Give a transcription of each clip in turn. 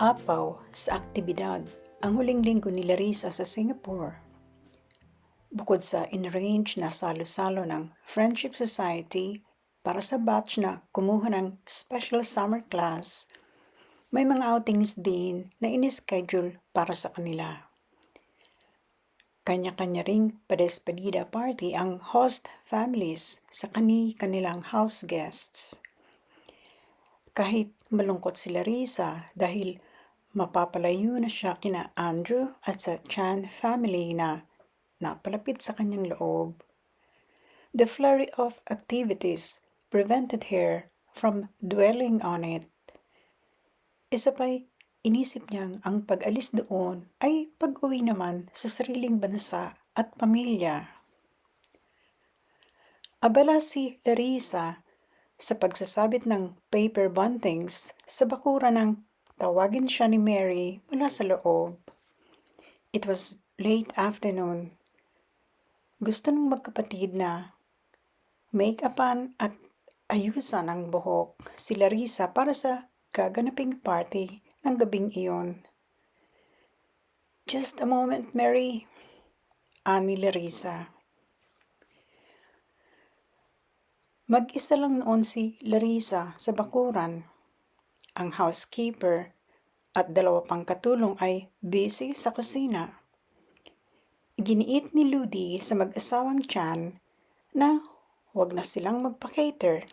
Apaw sa aktibidad ang huling linggo ni Larissa sa Singapore. Bukod sa in-arrange na salo-salo ng Friendship Society para sa batch na kumuha ng special summer class, may mga outings din na in-schedule para sa kanila. Kanya-kanya ring padespedida party ang host families sa kanilang house guests. Kahit malungkot si Larissa dahil mapapalayo na siya kina Andrew at sa Chan family na napalapit sa kanyang loob, the flurry of activities prevented her from dwelling on it. Isa pa'y inisip niyang ang pag-alis doon ay pag-uwi naman sa sariling bansa at pamilya. Abala si Larissa sa pagsasabit ng paper buntings sa bakuran ng tawagin siya ni Mary mula sa loob. It was late afternoon. Gusto ng magkapatid na make-upan at ayusan ang buhok si Larissa para sa gaganaping party ng gabing iyon. Just a moment, Mary, ani Larissa. Mag-isa lang noon si Larissa sa bakuran. Ang housekeeper at dalawa pang katulong ay busy sa kusina. Iginiit ni Ludi sa mag-asawang Chan na huwag na silang magpa-cater.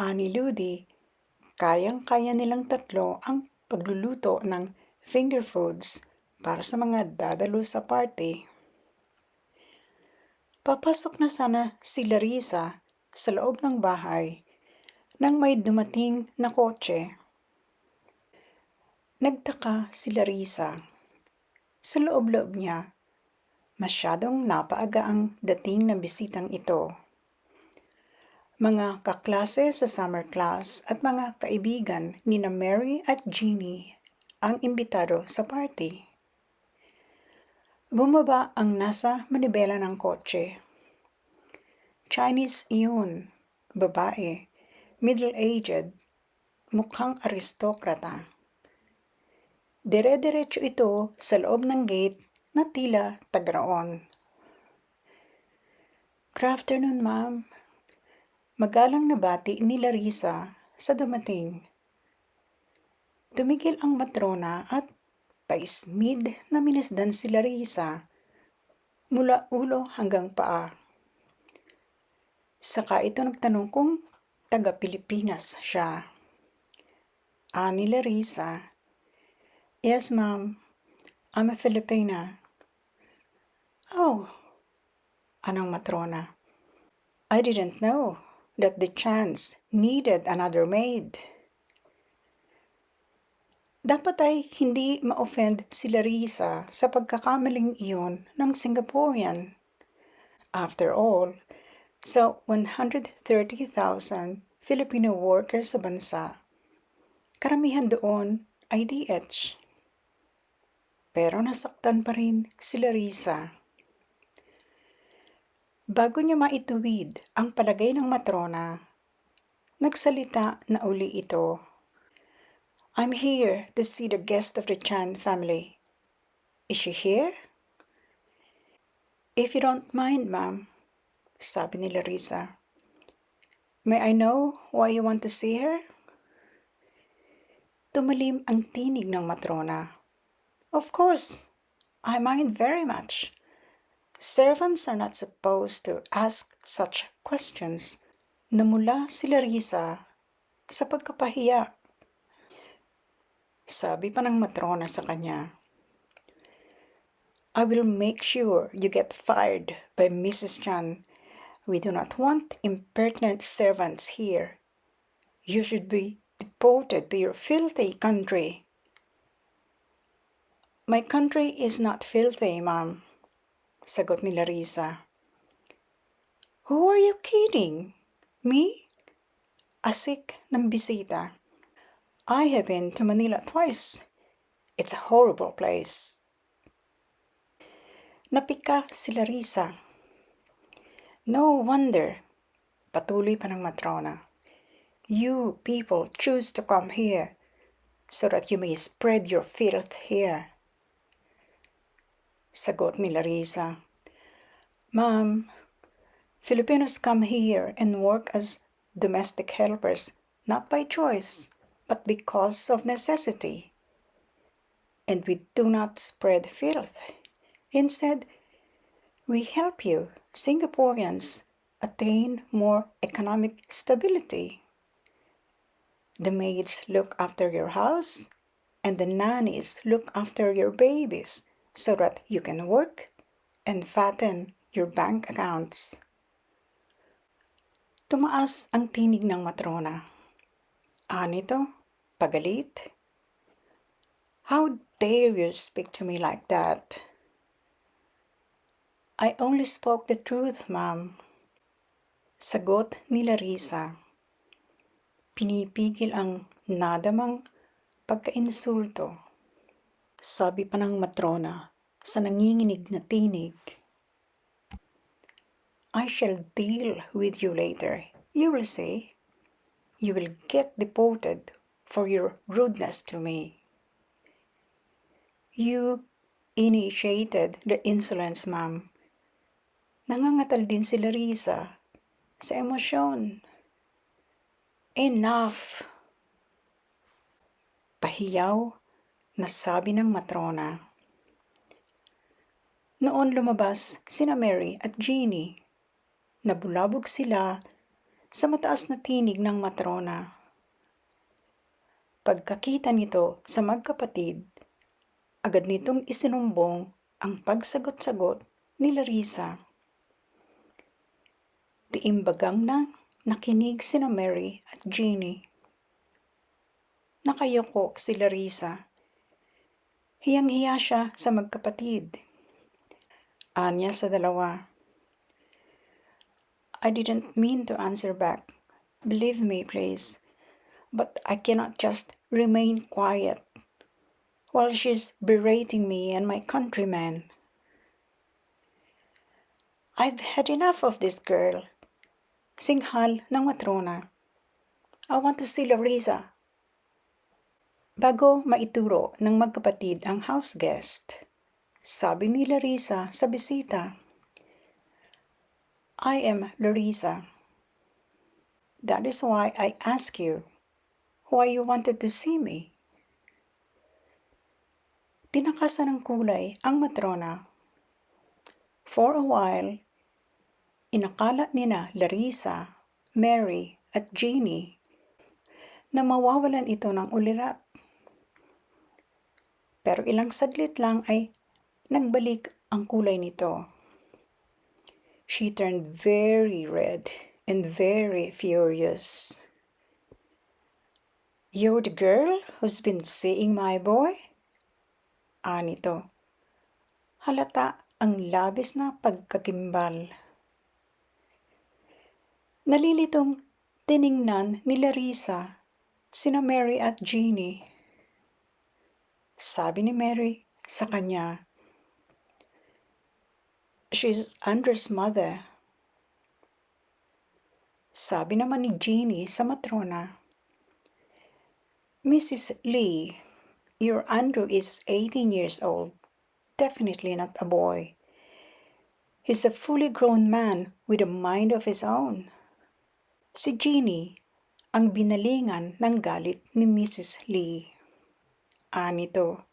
Ani Ludi, kayang-kaya nilang tatlo ang pagluluto ng finger foods para sa mga dadalo sa party. Papasok na sana si Larissa sa loob ng bahay nang may dumating na kotse. Nagtaka si Larissa. Sa loob-loob niya, masyadong napaaga ang dating ng bisitang ito. Mga kaklase sa summer class at mga kaibigan ni na Mary at Jeannie ang imbitado sa party. Bumaba ang nasa manibela ng kotse. Chinese iyon, babae, middle-aged, mukhang aristokrata. Dire-diretso ito sa loob ng gate na tila tagraon. Good afternoon, ma'am. Magalang na bati ni Larissa sa dumating. Tumigil ang matrona at paismid na minisdan si Larissa mula ulo hanggang paa. Saka ito nagtanong kung taga-Pilipinas siya. Ani Larissa, "Yes, ma'am. I'm a Filipina." "Oh," anong matrona, "I didn't know that the Chans needed another maid." Dapat ay hindi ma-offend si Larissa sa pagkakamaling iyon ng Singaporean. After all, sa 130,000 Filipino workers sa bansa, karamihan doon ay DH. Pero nasaktan pa rin si Larissa. Bago niya maituwid ang palagay ng matrona, nagsalita na uli ito. "I'm here to see the guest of the Chan family. Is she here?" "If you don't mind, ma'am," sabi ni Larissa. "May I know why you want to see her?" Tumalim ang tinig ng matrona. "Of course, I mind very much. Servants are not supposed to ask such questions." Namula si Larissa sa pagkapahiya. Sabi pa ng matrona sa kanya, "I will make sure you get fired by Mrs. Chan. We do not want impertinent servants here. You should be deported to your filthy country." "My country is not filthy, ma'am," sagot ni Larissa. "Who are you kidding? Me? Asik ng bisita. I have been to Manila twice. It's a horrible place." Napika si Larissa. "No wonder," patuloy pa ng matrona. "You people choose to come here so that you may spread your filth here. Sagot ni Larissa, Ma'am, Filipinos come here and work as domestic helpers not by choice, but because of necessity. And we do not spread filth. Instead, we help you, Singaporeans, attain more economic stability. The maids look after your house, and the nannies look after your babies so that you can work and fatten your bank accounts. Tumaas ang tinig ng matrona. Anito, pagalit. How dare you speak to me like that? I only spoke the truth, ma'am. Sagot ni Larissa. Pinipigil ang nadamang pagkainsulto. Sabi pa ng matrona sa nanginginig na tinig, I shall deal with you later. You will see. You will get deported for your rudeness to me. You initiated the insolence, ma'am. Nangangatal din si Larissa sa emosyon. Enough! Pahiyaw na sabi ng matrona. Noon lumabas sina Mary at Jeannie. Nabulabog sila sa mataas na tinig ng matrona. Pagkakita nito sa magkapatid, agad nitong isinumbong ang pagsagot-sagot ni Larissa. Tiimbagang na nakinig sina Mary at Jeannie. Nakayoko si Larissa. Hiyang-hiya siya sa magkapatid. Anya sa dalawa, I didn't mean to answer back. Believe me, please. But I cannot just remain quiet while she's berating me and my countrymen. I've had enough of this girl. Singhal ng matrona. I want to see Larissa. Bago maituro ng magkapatid ang house guest, sabi ni Larissa sa bisita, I am Larissa. That is why I ask you why you wanted to see me. Tinakasan ng kulay ang matrona. For a while, inakala nina Larissa, Mary at Jeannie na mawawalan ito ng ulirat. Pero ilang saglit lang ay nagbalik ang kulay nito. She turned very red and very furious. You're the girl who's been seeing my boy? Anito. Halata ang labis na pagkakimbal. Nalilitong tiningnan ni Larissa sina Mary at Jeannie. Sabi ni Mary sa kanya, She's Andrew's mother. Sabi naman ni Jeannie sa matrona, Mrs. Lee, your Andrew is 18 years old. Definitely not a boy. He's a fully grown man with a mind of his own. Si Jeannie ang binalingan ng galit ni Mrs. Lee. Anito,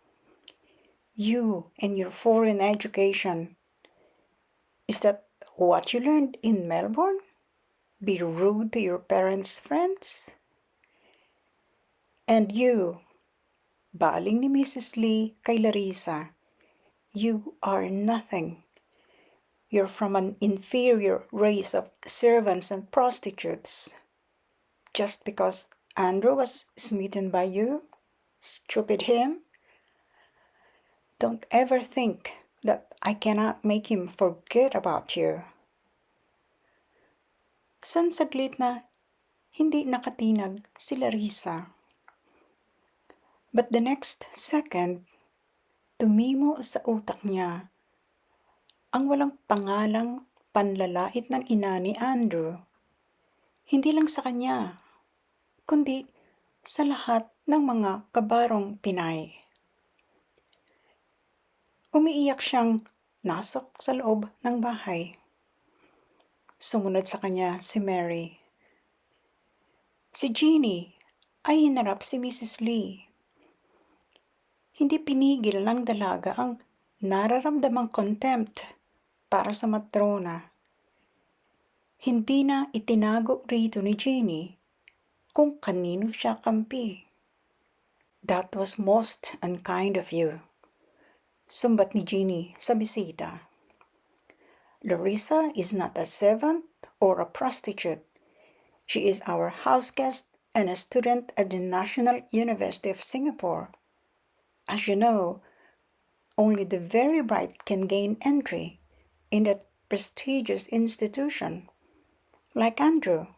you and your foreign education. Is that what you learned in Melbourne? Be rude to your parents' friends? And you, baling ni Mrs. Lee kay Larissa, you are nothing. You're from an inferior race of servants and prostitutes. Just because Andrew was smitten by you? Stupid him. Don't ever think that I cannot make him forget about you. Sansaglit na hindi nakatinag si Larissa. But the next second, tumimo sa utak niya ang walang pangalang panlalait ng ina ni Andrew. Hindi lang sa kanya, kundi sa lahat ng mga kabarong Pinay. Umiiyak siyang nasok sa loob ng bahay. Sumunod sa kanya si Mary. Si Jeannie ay hinarap si Mrs. Lee. Hindi pinigil ng dalaga ang nararamdamang contempt para sa matrona. Hindi na itinago rito ni Jeannie kung kanino siya kampi. That was most unkind of you, sumbat ni Jeannie sa bisita. Larissa is not a servant or a prostitute. She is our house guest and a student at the National University of Singapore. As you know, only the very bright can gain entry in that prestigious institution, like Andrew.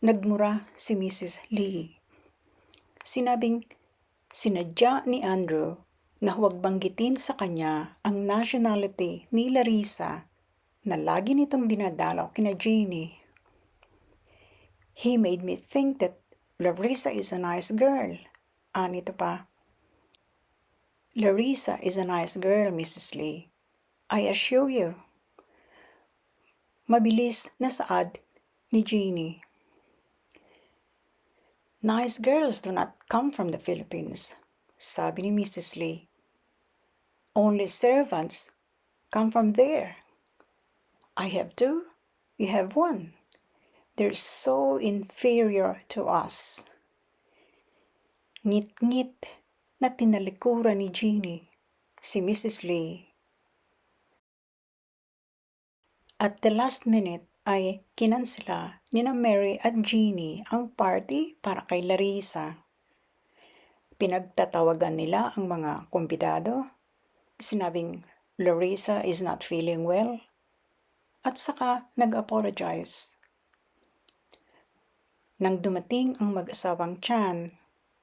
Nagmura si Mrs. Lee. Sinabing sinadya ni Andrew na huwag banggitin sa kanya ang nationality ni Larissa na lagi nitong dinadalaw kina Jeannie. He made me think that Larissa is a nice girl. Anito pa. Larissa is a nice girl, Mrs. Lee. I assure you. Mabilis na saad ni Jeannie. Nice girls do not come from the Philippines, sabi ni Mrs. Lee. Only servants come from there. I have two, you have one. They're so inferior to us. Ngit-ngit na tinalikuran ni Jeannie si Mrs. Lee. At the last minute ay kinansela ni na Mary at Jeannie ang party para kay Larissa. Pinagtatawagan nila ang mga kumbidado, sinabing Larissa is not feeling well, at saka nag-apologize. Nang dumating ang mag-asawang Chan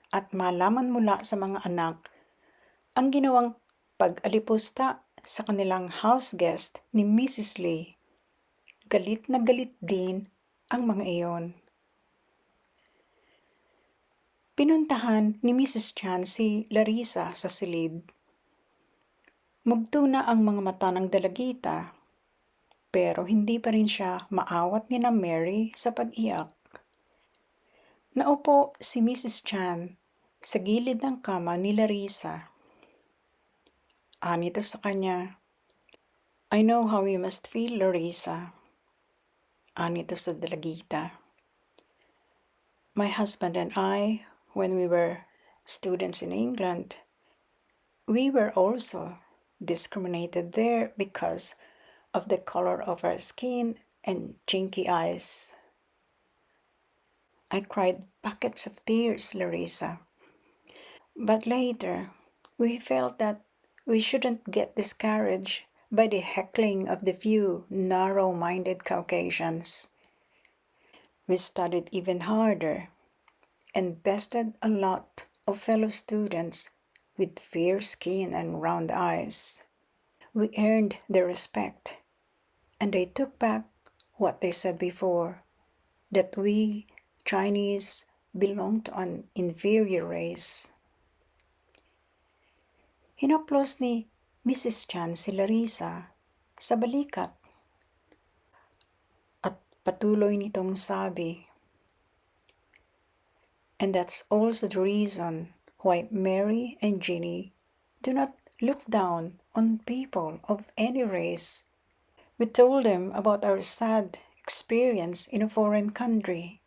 at malaman mula sa mga anak ang ginawang pag-alipusta sa kanilang house guest ni Mrs. Lee, galit na galit din ang mga iyon. Pinuntahan ni Mrs. Chan si Larissa sa silid. Mugto na ang mga mata ng dalagita, pero hindi pa rin siya maawat ni na Mary sa pag-iyak. Naupo si Mrs. Chan sa gilid ng kama ni Larissa. Anito sa kanya, I know how you must feel, Larissa. Anito sa dalagita. My husband and I, when we were students in England, we were also discriminated there because of the color of our skin and chinky eyes. I cried buckets of tears, Larissa. But later, we felt that we shouldn't get discouraged by the heckling of the few narrow-minded Caucasians. We studied even harder and bested a lot of fellow students with fair skin and round eyes. We earned their respect, and they took back what they said before, that we Chinese belong to an inferior race. Hinaplos ni Mrs. Chan si Larissa sa balikat at patuloy nitong sabi, and that's also the reason why Mary and Jeannie do not look down on people of any race. We told them about our sad experience in a foreign country,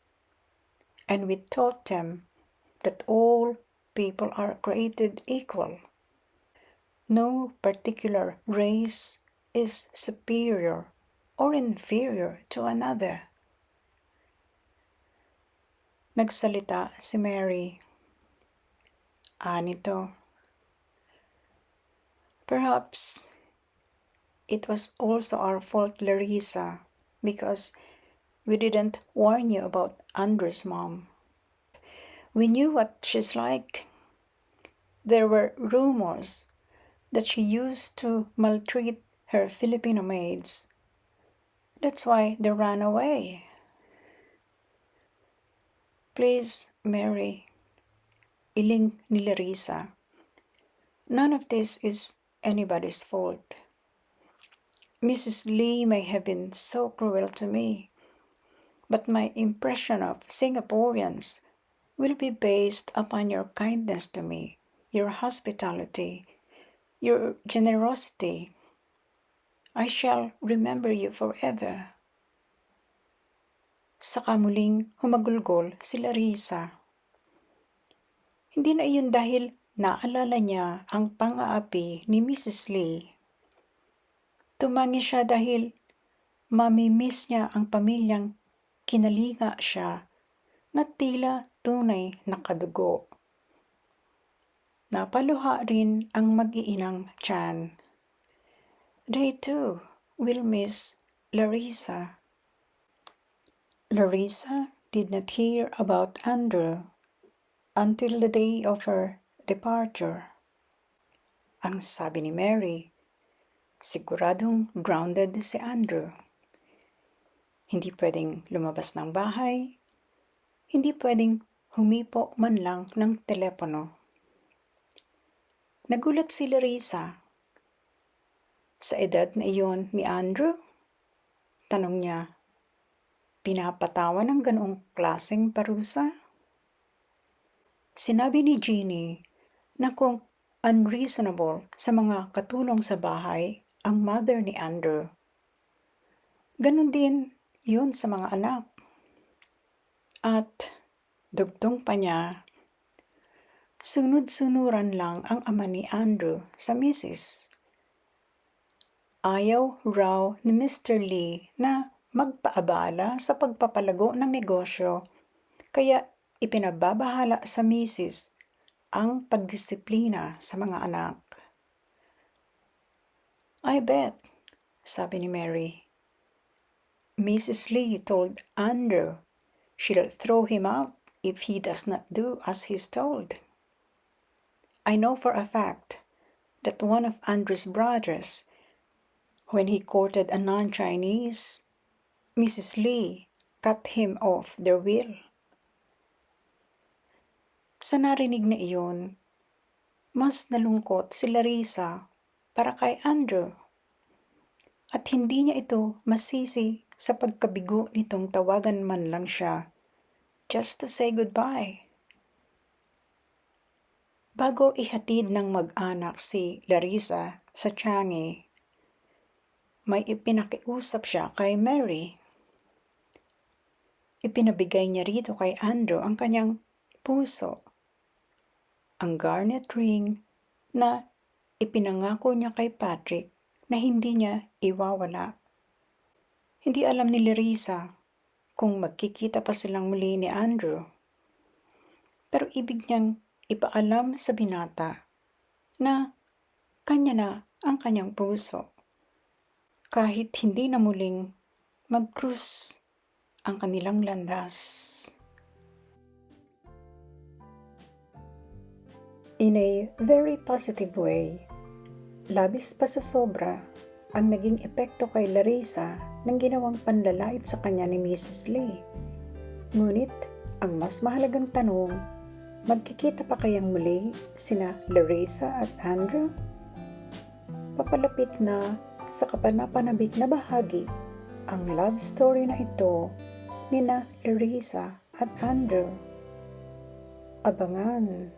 and we taught them that all people are created equal. No particular race is superior or inferior to another. Nagsalita si Mary. Anito, perhaps it was also our fault, Larissa, because we didn't warn you about Andrew's mom. We knew what she's like. There were rumors that she used to maltreat her Filipino maids. That's why they ran away. Please, Mary, iling ni Larissa. None of this is anybody's fault. Mrs. Lee may have been so cruel to me, but my impression of Singaporeans will be based upon your kindness to me, your hospitality, your generosity. I shall remember you forever. Saka muling humagulgol si Larissa. Hindi na iyon dahil naalala niya ang pang-aapi ni Mrs. Lee. Tumangi siya dahil mamimiss niya ang pamilyang kinalinga siya na tila tunay na kadugo. Napaluha rin ang mag-iinang Chan. They too will miss Larissa. Larissa did not hear about Andrew until the day of her departure. Ang sabi ni Mary, siguradong grounded si Andrew. Hindi pwedeng lumabas ng bahay, hindi pwedeng humipo man lang ng telepono. Nagulat si Larissa. Sa edad na iyon ni Andrew? Tanong niya, pinapatawan ng ganoong klaseng parusa? Sinabi ni Jeannie na kung unreasonable sa mga katulong sa bahay ang mother ni Andrew, ganun din yun sa mga anak. At dugtong pa niya, sunod-sunuran lang ang ama ni Andrew sa misis. Ayaw raw ni Mr. Lee na magpaabala sa pagpapalago ng negosyo, kaya ipinababahala sa misis ang pagdisiplina sa mga anak. I bet, sabi ni Mary. Mrs. Lee told Andrew she'll throw him out if he does not do as he's told. I know for a fact that one of Andrew's brothers, when he courted a non-Chinese, Mrs. Lee cut him off their will. Sa narinig na iyon, mas nalungkot si Larissa para kay Andrew. At hindi niya ito masisi sa pagkabigo nitong tawagan man lang siya just to say goodbye. Bago ihatid ng mag-anak si Larissa sa Changi, may ipinakiusap siya kay Mary. Ipinabigay niya rito kay Andrew ang kanyang puso, ang garnet ring na ipinangako niya kay Patrick na hindi niya iwawala. Hindi alam ni Larissa kung magkikita pa silang muli ni Andrew. Pero ibig niyang ipaalam sa binata na kanya na ang kanyang puso. Kahit hindi na muling mag-cruise ang kanilang landas. In a very positive way, labis pa sa sobra ang naging epekto kay Larissa ng ginawang panlalait sa kanya ni Mrs. Lee. Ngunit, ang mas mahalagang tanong, magkikita pa kayang muli sina Larissa at Andrew? Papalapit na sa kapanapanabik na bahagi ang love story na ito nina Larissa at Andrew. Abangan!